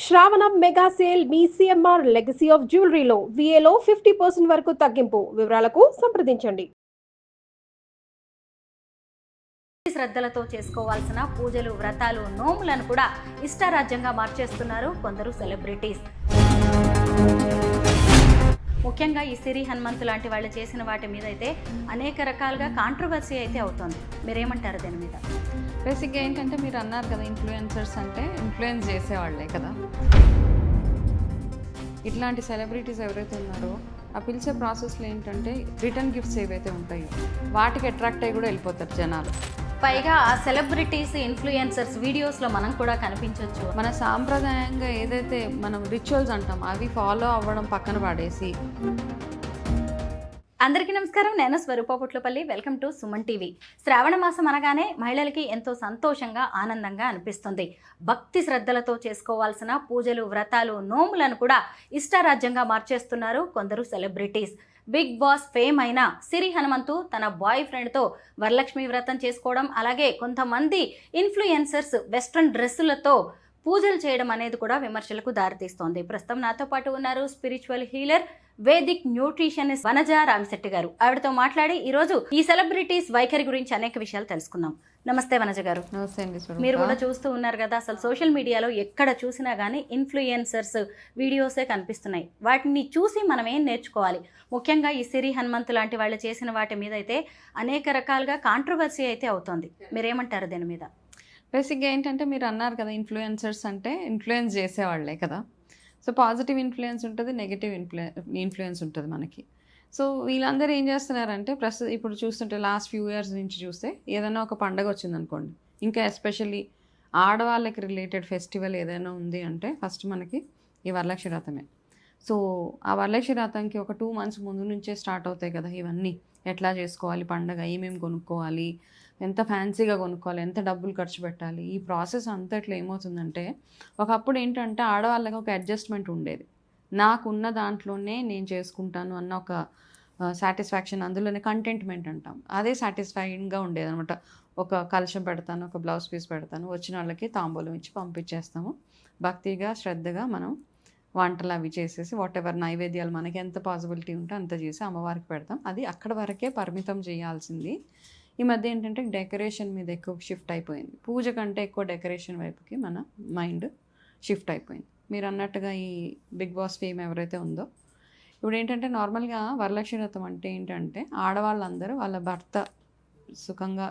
శ్రావణం mega sale మీ CMR legacy of జ్యువెలరీలో విఏలో 50% వరకు తగ్గింపు. వివరాలకు సంప్రదించండి. శ్రద్ధలతో చేసుకోవాల్సిన పూజలు, వ్రతాలు, నోములను కూడా ఇష్టారాజ్యంగా మార్చేస్తున్నారు కొందరు సెలబ్రిటీస్. ముఖ్యంగా ఈ సిరి హనుమంతు లాంటి వాళ్ళు చేసిన వాటి మీద అయితే అనేక రకాలుగా కాంట్రవర్సీ అయితే అవుతుంది. మీరేమంటారు దీని మీద? బేసిక్గా ఏంటంటే మీరు అన్నారు కదా, ఇన్ఫ్లుయెన్సర్స్ అంటే ఇన్ఫ్లుయెన్స్ చేసేవాళ్లే కదా. ఇట్లాంటి సెలబ్రిటీస్ ఎవరైతే ఉన్నారో ఆ పిలిచే ప్రాసెస్లో ఏంటంటే రిటర్న్ గిఫ్ట్స్ ఏవైతే ఉంటాయో వాటికి అట్రాక్ట్ అయ్యి కూడా వెళ్ళిపోతారు జనాలు. పైగా ఆ సెలబ్రిటీస్, ఇన్ఫ్లుయెన్సర్స్ వీడియోస్లో మనం కూడా కనిపించవచ్చు. మన సాంప్రదాయంగా ఏదైతే మనం రిచువల్స్ అంటాం అవి ఫాలో అవ్వడం పక్కన పడేసి. అందరికీ నమస్కారం, నేను Swaroopa Putlapalli. Welcome to Suman TV. శ్రావణ మాసం అనగానే మహిళలకి ఎంతో సంతోషంగా, ఆనందంగా అనిపిస్తుంది. భక్తి శ్రద్ధలతో చేసుకోవాల్సిన పూజలు, వ్రతాలు, నోములను కూడా ఇష్టారాజ్యంగా మార్చేస్తున్నారు కొందరు సెలబ్రిటీస్. బిగ్ బాస్ ఫేమ్ అయిన సిరి హనుమంతు తన బాయ్ ఫ్రెండ్తో వరలక్ష్మి వ్రతం చేసుకోవడం, అలాగే కొంతమంది ఇన్ఫ్లుయెన్సర్స్ వెస్ట్రన్ డ్రెస్సులతో పూజలు చేయడం అనేది కూడా విమర్శలకు దారితీస్తోంది. ప్రస్తుతం నాతో పాటు ఉన్నారు spiritual healer, Vedic nutritionist Vanaja Ramisetti గారు. ఆవిడతో మాట్లాడి ఈరోజు ఈ సెలబ్రిటీస్ వైఖరి గురించి అనేక విషయాలు తెలుసుకుందాం. నమస్తే వనజ గారు. నమస్తే అండి. మీరు కూడా చూస్తూ ఉన్నారు కదా, అసలు సోషల్ మీడియాలో ఎక్కడ చూసినా కానీ ఇన్ఫ్లుయెన్సర్స్ వీడియోసే కనిపిస్తున్నాయి. వాటిని చూసి మనం ఏం నేర్చుకోవాలి? ముఖ్యంగా ఈ సిరి హనుమంతు లాంటి వాళ్ళు చేసిన వాటి మీద అయితే అనేక రకాలుగా కాంట్రవర్సీ అయితే అవుతోంది. మీరేమంటారు దీని మీద? బేసిక్గా ఏంటంటే మీరు అన్నారు కదా, ఇన్ఫ్లుయెన్సర్స్ అంటే ఇన్ఫ్లుయెన్స్ చేసేవాళ్లే కదా. సో పాజిటివ్ ఇన్ఫ్లుయెన్స్ ఉంటుంది, నెగిటివ్ ఇన్ఫ్లుయెన్స్ ఉంటుంది మనకి. సో వీళ్ళందరూ ఏం చేస్తున్నారంటే ఇప్పుడు చూస్తుంటే లాస్ట్ ఫ్యూ ఇయర్స్ నుంచి చూస్తే ఏదైనా ఒక పండగ వచ్చిందనుకోండి, ఇంకా ఎస్పెషల్లీ ఆడవాళ్ళకి రిలేటెడ్ ఫెస్టివల్ ఏదైనా ఉంది అంటే ఫస్ట్ మనకి ఈ వరలక్ష్మి వ్రతమే. సో ఆ వరలక్ష్మి వ్రతంకి ఒక 2 months ముందు నుంచే స్టార్ట్ అవుతాయి కదా ఇవన్నీ. ఎట్లా చేసుకోవాలి పండగ, ఏమేమి కొనుక్కోవాలి, ఎంత ఫ్యాన్సీగా కొనుక్కోవాలి, ఎంత డబ్బులు ఖర్చు పెట్టాలి, ఈ ప్రాసెస్ అంతట్లో ఏమవుతుందంటే ఒకప్పుడు ఏంటంటే ఆడవాళ్ళకి ఒక అడ్జస్ట్మెంట్ ఉండేది. నాకున్న దాంట్లోనే నేను చేసుకుంటాను అన్న ఒక సాటిస్ఫాక్షన్, అందులోనే కంటెంట్మెంట్ అంటాం, అదే సాటిస్ఫైయింగ్గా ఉండేది అనమాట. ఒక కలశం పెడతాను, ఒక బ్లౌజ్ పీస్ పెడతాను, వచ్చిన వాళ్ళకి తాంబూలం ఇచ్చి పంపించేస్తాము. భక్తిగా, శ్రద్ధగా మనం వంటలు అవి చేసేసి వాటెవర్ నైవేద్యాలు మనకి ఎంత పాసిబిలిటీ ఉంటే అంత చేసి అమ్మవారికి పెడతాం. అది అక్కడ వరకే పరిమితం చేయాల్సింది. ఈ మధ్య ఏంటంటే డెకరేషన్ మీద ఎక్కువ షిఫ్ట్ అయిపోయింది. పూజ కంటే ఎక్కువ డెకరేషన్ వైపుకి మన మైండ్ షిఫ్ట్ అయిపోయింది. మీరు అన్నట్టుగా ఈ బిగ్ బాస్ ఫేమ్ ఎవరైతే ఉందో, ఇప్పుడు ఏంటంటే నార్మల్గా వరలక్ష్మి వ్రతం అంటే ఏంటంటే ఆడవాళ్ళందరూ వాళ్ళ భర్త సుఖంగా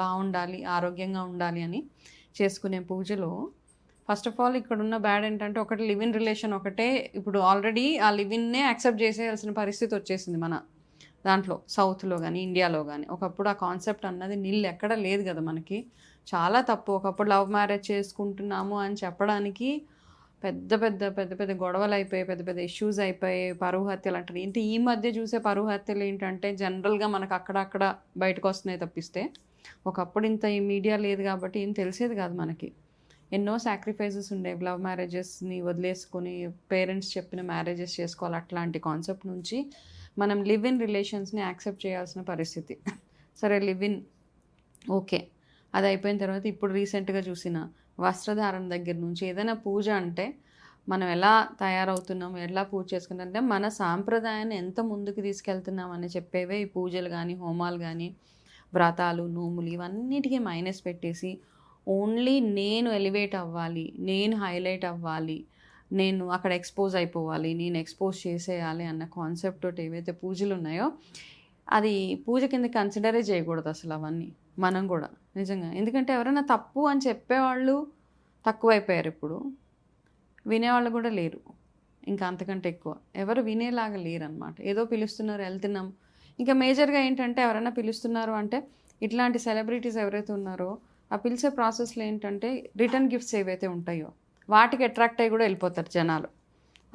బాగుండాలి, ఆరోగ్యంగా ఉండాలి అని చేసుకునే పూజలో ఫస్ట్ ఆఫ్ ఆల్ ఇక్కడ ఉన్న బ్యాడ్ ఏంటంటే ఒకటి లివ్ ఇన్ రిలేషన్ ఒకటే. ఇప్పుడు ఆల్రెడీ ఆ లివ్ ఇన్నే యాక్సెప్ట్ చేసేయాల్సిన పరిస్థితి వచ్చేసింది మన దాంట్లో, సౌత్లో కానీ ఇండియాలో కానీ. ఒకప్పుడు ఆ కాన్సెప్ట్ అన్నది ఎక్కడ లేదు కదా మనకి. చాలా తప్పు. ఒకప్పుడు లవ్ మ్యారేజ్ చేసుకుంటున్నాము అని చెప్పడానికి పెద్ద పెద్ద పెద్ద పెద్ద గొడవలు అయిపోయాయి, పెద్ద పెద్ద ఇష్యూస్ అయిపోయాయి, పరువు హత్యలు అంటారు. ఏంటి ఈ మధ్య చూసే పరువు హత్యలు ఏంటంటే జనరల్గా మనకు అక్కడక్కడ బయటకు వస్తున్నాయి తప్పిస్తే ఒకప్పుడు ఇంత ఈ మీడియా లేదు కాబట్టి ఏం తెలిసేది కాదు మనకి. ఎన్నో సాక్రిఫైసెస్ ఉండేవి. లవ్ మ్యారేజెస్ని వదిలేసుకొని పేరెంట్స్ చెప్పిన మ్యారేజెస్ చేసుకోవాలి, అట్లాంటి కాన్సెప్ట్ నుంచి మనం లివ్ ఇన్ రిలేషన్స్ని యాక్సెప్ట్ చేయాల్సిన పరిస్థితి. సరే లివ్ ఇన్ ఓకే, అది అయిపోయిన తర్వాత ఇప్పుడు రీసెంట్గా చూసిన వస్త్రధారణ దగ్గర నుంచి ఏదైనా పూజ అంటే మనం ఎలా తయారవుతున్నాం, ఎలా పూజ చేసుకుంటాం అంటే మన సాంప్రదాయాన్ని ఎంత ముందుకు తీసుకెళ్తున్నాం అని చెప్పేవే ఈ పూజలు కానీ, హోమాలు కానీ, వ్రతాలు, నోములు, ఇవన్నిటికీ మైనస్ పెట్టేసి ఓన్లీ నేను ఎలివేట్ అవ్వాలి, నేను హైలైట్ అవ్వాలి, నేను అక్కడ ఎక్స్పోజ్ అయిపోవాలి, నేను ఎక్స్పోజ్ చేసేయాలి అన్న కాన్సెప్ట్ తోటి ఏవైతే పూజలు ఉన్నాయో అది పూజ కింద కన్సిడరే చేయకూడదు అసలు అవన్నీ. మనం కూడా నిజంగా, ఎందుకంటే ఎవరైనా తప్పు అని చెప్పేవాళ్ళు తక్కువైపోయారు, ఇప్పుడు వినేవాళ్ళు కూడా లేరు. ఇంకా అంతకంటే ఎక్కువ ఎవరు వినేలాగా లేరు అనమాట. ఏదో పిలుస్తున్నారు, వెళ్తున్నాం. ఇంకా మేజర్గా ఏంటంటే ఎవరైనా పిలుస్తున్నారు అంటే ఇట్లాంటి సెలబ్రిటీస్ ఎవరైతే ఉన్నారో ఆ పిలిచే ప్రాసెస్లో ఏంటంటే రిటర్న్ గిఫ్ట్స్ ఏవైతే ఉంటాయో వాటికి అట్రాక్ట్ అయ్యి కూడా వెళ్ళిపోతారు జనాలు.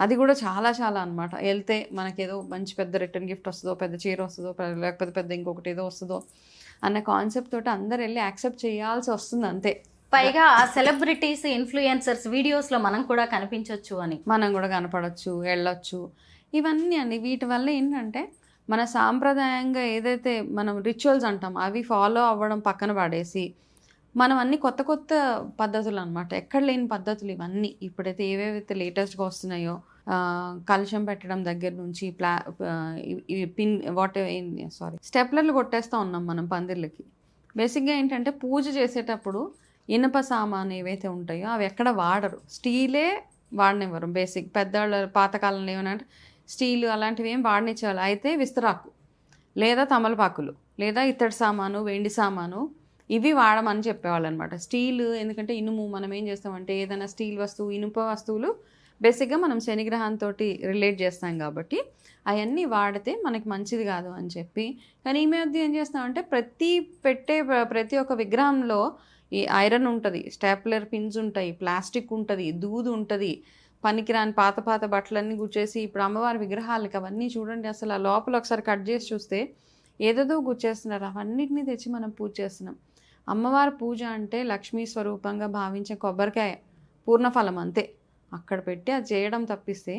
అది కూడా చాలా చాలా అనమాట. వెళ్తే మనకేదో మంచి పెద్ద రిటర్న్ గిఫ్ట్ వస్తుందో, పెద్ద చీర వస్తుందో, లేకపోతే పెద్ద ఇంకొకటి ఏదో వస్తుందో అన్న కాన్సెప్ట్ తోటి అందరు వెళ్ళి యాక్సెప్ట్ చేయాల్సి వస్తుంది అంతే. పైగా ఆ సెలబ్రిటీస్, ఇన్ఫ్లుయెన్సర్స్ వీడియోస్లో మనం కూడా కనిపించవచ్చు అని, మనం కూడా కనపడవచ్చు, వెళ్ళొచ్చు, ఇవన్నీ అండి. వీటి వల్ల ఏంటంటే మన సాంప్రదాయంగా ఏదైతే మనం రిచువల్స్ అంటాం అవి ఫాలో అవ్వడం పక్కన పడేసి మనం అన్ని కొత్త కొత్త పద్ధతులు అనమాట, ఎక్కడ లేని పద్ధతులు ఇవన్నీ. ఇప్పుడైతే ఏవేవైతే లేటెస్ట్గా వస్తున్నాయో, కలుషం పెట్టడం దగ్గర నుంచి పిన్ స్టెప్లర్లు కొట్టేస్తూ ఉన్నాం మనం పందిర్లకి. బేసిక్గా ఏంటంటే పూజ చేసేటప్పుడు ఇనుప సామాను ఏవైతే ఉంటాయో అవి ఎక్కడ వాడరు, స్టీలే వాడనివ్వరు. బేసిక్ పెద్దవాళ్ళ పాతకాలంలో ఏమన్నా స్టీలు అలాంటివి ఏం వాడనిచ్చేవాళ్ళు. అయితే విస్తరాకు లేదా తమలపాకులు లేదా ఇత్తడి సామాను, వెండి సామాను ఇవి వాడమని చెప్పేవాళ్ళు అనమాట. స్టీల్ ఎందుకంటే ఇనుము, మనం ఏం చేస్తామంటే ఏదైనా స్టీల్ వస్తువు, ఇనుప వస్తువులు బేసిక్గా మనం శనిగ్రహంతో రిలేట్ చేస్తాం కాబట్టి అవన్నీ వాడితే మనకి మంచిది కాదు అని చెప్పి. కానీ ఈ మధ్య ఏం చేస్తామంటే ప్రతి ఒక్క విగ్రహంలో ఈ ఐరన్ ఉంటుంది, స్టాప్లర్ పిన్స్ ఉంటాయి, ప్లాస్టిక్ ఉంటుంది, దూదు ఉంటుంది, పనికిరాని పాత బట్టలన్నీ గుచ్చేసి ఇప్పుడు అమ్మవారి విగ్రహాలకి అవన్నీ చూడండి అసలు ఆ లోపల ఒకసారి కట్ చేసి చూస్తే ఏదేదో గుచ్చేస్తున్నారు. అవన్నిటిని తెచ్చి మనం పూజ చేస్తున్నాం. అమ్మవారి పూజ అంటే లక్ష్మీ స్వరూపంగా భావించే కొబ్బరికాయ పూర్ణఫలం అంతే, అక్కడ పెట్టి అది చేయడం తప్పిస్తే.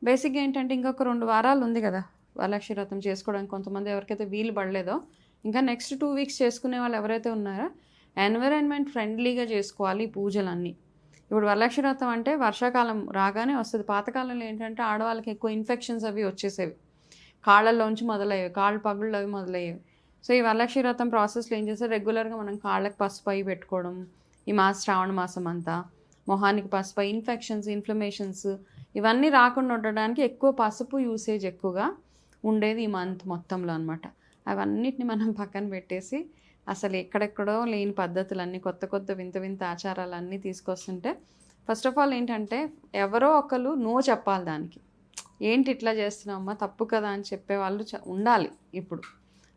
బేసిక్గా ఏంటంటే ఇంకొక 2 వారాలు ఉంది కదా వరలక్ష్మి వ్రతం చేసుకోవడానికి. కొంతమంది ఎవరికైతే వీలు పడలేదో ఇంకా నెక్స్ట్ 2 వీక్స్ చేసుకునే వాళ్ళు ఎవరైతే ఉన్నారో ఎన్విరాన్మెంట్ ఫ్రెండ్లీగా చేసుకోవాలి పూజలన్నీ. ఇప్పుడు వరలక్ష్మి వ్రతం అంటే వర్షాకాలం రాగానే వస్తుంది. పాతకాలంలో ఏంటంటే ఆడవాళ్ళకి ఎక్కువ ఇన్ఫెక్షన్స్ అవి వచ్చేసేవి, కాళ్ళల్లోంచి మొదలయ్యేవి, కాళ్ళు పగుళ్ళు అవి మొదలయ్యేవి. సో ఈ వరలక్ష్మి వ్రతం ప్రాసెస్లో ఏం చేస్తే రెగ్యులర్గా మనం కాళ్ళకి పసుపు అవి పెట్టుకోవడం, ఈ శ్రావణ మాసం అంతా మొహానికి పసుపు, ఇన్ఫెక్షన్స్, ఇన్ఫ్లమేషన్స్ ఇవన్నీ రాకుండా ఉండడానికి ఎక్కువ పసుపు యూసేజ్ ఎక్కువగా ఉండేది ఈ మంత్ మొత్తంలో అనమాట. అవన్నిటిని మనం పక్కన పెట్టేసి అసలు ఎక్కడెక్కడో లేని పద్ధతులన్నీ, కొత్త వింత ఆచారాలన్నీ తీసుకొస్తుంటే ఫస్ట్ ఆఫ్ ఆల్ ఏంటంటే ఎవరో ఒకరు నో చెప్పాలి దానికి. ఏంటి ఇట్లా చేస్తున్నామమ్మా తప్పు కదా అని చెప్పేవాళ్ళు ఉండాలి ఇప్పుడు.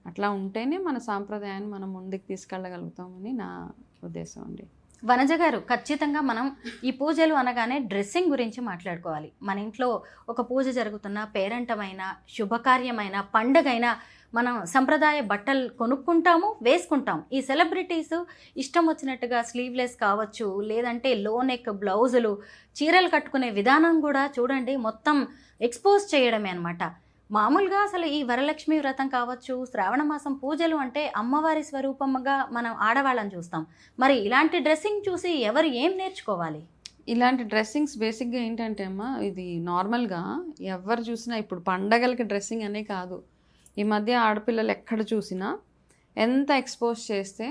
అట్లా ఉంటేనే మన సాంప్రదాయాన్ని మనం ముందుకు తీసుకెళ్ళగలుగుతామని నా ఉద్దేశం అండి. వనజ గారు, ఖచ్చితంగా మనం ఈ పూజలు అనగానే డ్రెస్సింగ్ గురించి మాట్లాడుకోవాలి. మన ఇంట్లో ఒక పూజ జరుగుతున్న, పేరంటమైన, శుభకార్యమైన, పండగైనా మనం సంప్రదాయ బట్టలు కొనుక్కుంటాము, వేసుకుంటాం. ఈ సెలబ్రిటీస్ ఇష్టం వచ్చినట్టుగా స్లీవ్లెస్ కావచ్చు, లేదంటే లో నెక్ బ్లౌజులు, చీరలు కట్టుకునే విధానం కూడా చూడండి మొత్తం ఎక్స్పోజ్ చేయడమే అనమాట. మామూలుగా అసలు ఈ వరలక్ష్మి వ్రతం కావచ్చు, శ్రావణ మాసం పూజలు అంటే అమ్మవారి స్వరూపంగా మనం ఆడవాళ్ళని చూస్తాం. మరి ఇలాంటి డ్రెస్సింగ్ చూసి ఎవరు ఏం నేర్చుకోవాలి? ఇలాంటి డ్రెస్సింగ్స్ బేసిక్గా ఏంటంటే అమ్మా, ఇది నార్మల్గా ఎవరు చూసినా ఇప్పుడు పండగలకి డ్రెస్సింగ్ అనే కాదు, ఈ మధ్య ఆడపిల్లలు ఎక్కడ చూసినా ఎంత ఎక్స్పోజ్ చేస్తే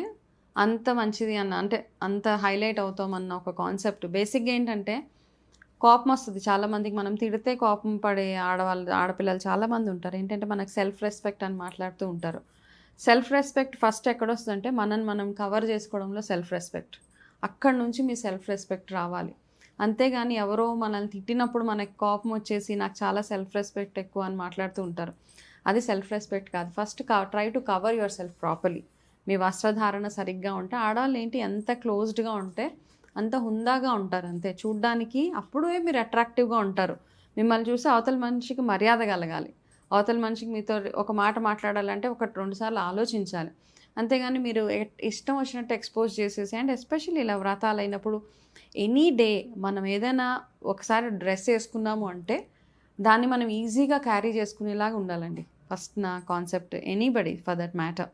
అంత మంచిది అంటే అంత హైలైట్ అవుతామన్న ఒక కాన్సెప్ట్. బేసిక్గా ఏంటంటే కోపం వస్తుంది చాలామందికి, మనం తిడితే కోపం పడే ఆడపిల్లలు చాలామంది ఉంటారు. ఏంటంటే మనకు సెల్ఫ్ రెస్పెక్ట్ అని మాట్లాడుతూ ఉంటారు. సెల్ఫ్ రెస్పెక్ట్ ఫస్ట్ ఎక్కడొస్తుందంటే మనం కవర్ చేసుకోవడంలో సెల్ఫ్ రెస్పెక్ట్. అక్కడి నుంచి మీ సెల్ఫ్ రెస్పెక్ట్ రావాలి. అంతేగాని ఎవరో మనల్ని తిట్టినప్పుడు మనకి కోపం వచ్చేసి నాకు చాలా సెల్ఫ్ రెస్పెక్ట్ ఎక్కువ అని మాట్లాడుతూ ఉంటారు. అది సెల్ఫ్ రెస్పెక్ట్ కాదు. First try to cover yourself properly. మీ వస్త్రధారణ సరిగ్గా ఉంటే, ఆడవాళ్ళు ఏంటి ఎంత క్లోజ్డ్గా ఉంటే అంత హుందాగా ఉంటారు అంతే చూడ్డానికి. అప్పుడే మీరు అట్రాక్టివ్గా ఉంటారు. మిమ్మల్ని చూసి అవతల మనిషికి మర్యాద కలగాలి, అవతల మనిషికి మీతో ఒక మాట మాట్లాడాలంటే 1-2 సార్లు ఆలోచించాలి. అంతేగాని మీరు ఇష్టం వచ్చినట్టు ఎక్స్పోజ్ చేసేసి, అండ్ ఎస్పెషల్లీ ఇలా వ్రతాలు అయినప్పుడు ఎనీ డే మనం ఏదైనా ఒకసారి డ్రెస్ వేసుకున్నాము అంటే దాన్ని మనం ఈజీగా క్యారీ చేసుకునేలాగా ఉండాలండి. ఫస్ట్ నా concept. Anybody for that matter,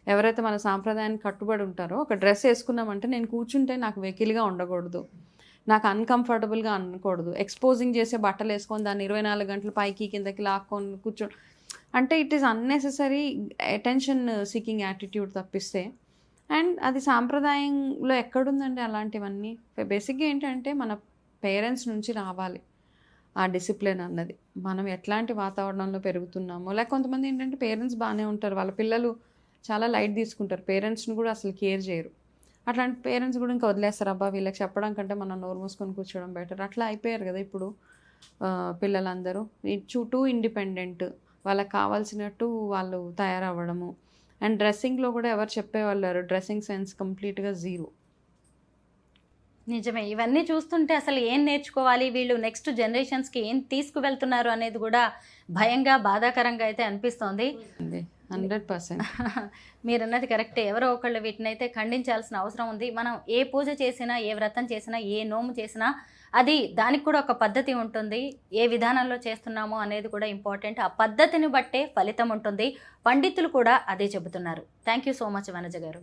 ఎవరైతే మన సాంప్రదాయానికి కట్టుబడి ఉంటారో ఒక డ్రెస్ వేసుకున్నామంటే నేను కూర్చుంటే నాకు వెకిలిగా ఉండకూడదు, నాకు అన్కంఫర్టబుల్గా అనకూడదు. ఎక్స్పోజింగ్ చేసే బట్టలు వేసుకొని దాన్ని 24 గంటలు పైకి కిందకి లాక్కొని కూర్చో అంటే it is unnecessary attention seeking attitude తప్పిస్తే. అండ్ అది సాంప్రదాయంలో ఎక్కడుందండి అలాంటివన్నీ? బేసిక్గా ఏంటంటే మన పేరెంట్స్ నుంచి రావాలి ఆ డిసిప్లిన్ అన్నది. మనం ఎట్లాంటి వాతావరణంలో పెరుగుతున్నామో, లేక కొంతమంది ఏంటంటే పేరెంట్స్ బాగానే ఉంటారు, వాళ్ళ పిల్లలు చాలా లైట్ తీసుకుంటారు, పేరెంట్స్ని కూడా అసలు కేర్ చేయరు. అట్లాంటి పేరెంట్స్ కూడా ఇంకా వదిలేస్తారు, అబ్బా వీళ్ళకి చెప్పడం కంటే మనం నోరు మూసుకొని కూర్చోవడం బెటర్. అట్లా అయిపోయారు కదా ఇప్పుడు పిల్లలందరూ. టూ ఇండిపెండెంట్, వాళ్ళకి కావాల్సినట్టు వాళ్ళు తయారవ్వడము. అండ్ డ్రెస్సింగ్లో కూడా ఎవరు చెప్పేవాళ్ళు, డ్రెస్సింగ్ సెన్స్ కంప్లీట్గా జీరో. నిజమే. ఇవన్నీ చూస్తుంటే అసలు ఏం నేర్చుకోవాలి, వీళ్ళు నెక్స్ట్ జనరేషన్స్కి ఏం తీసుకువెళ్తున్నారు అనేది కూడా భయంగా, బాధాకరంగా అయితే అనిపిస్తోంది. 100%. మీరు అన్నది కరెక్టే. ఎవరో ఒకళ్ళు వీటినైతే ఖండించాల్సిన అవసరం ఉంది. మనం ఏ పూజ చేసినా, ఏ వ్రతం చేసినా, ఏ నోము చేసినా అది దానికి కూడా ఒక పద్ధతి ఉంటుంది. ఏ విధానంలో చేస్తున్నామో అనేది కూడా ఇంపార్టెంట్. ఆ పద్ధతిని బట్టే ఫలితం ఉంటుంది. పండితులు కూడా అదే చెబుతున్నారు. Thank you so much Vanaja గారు.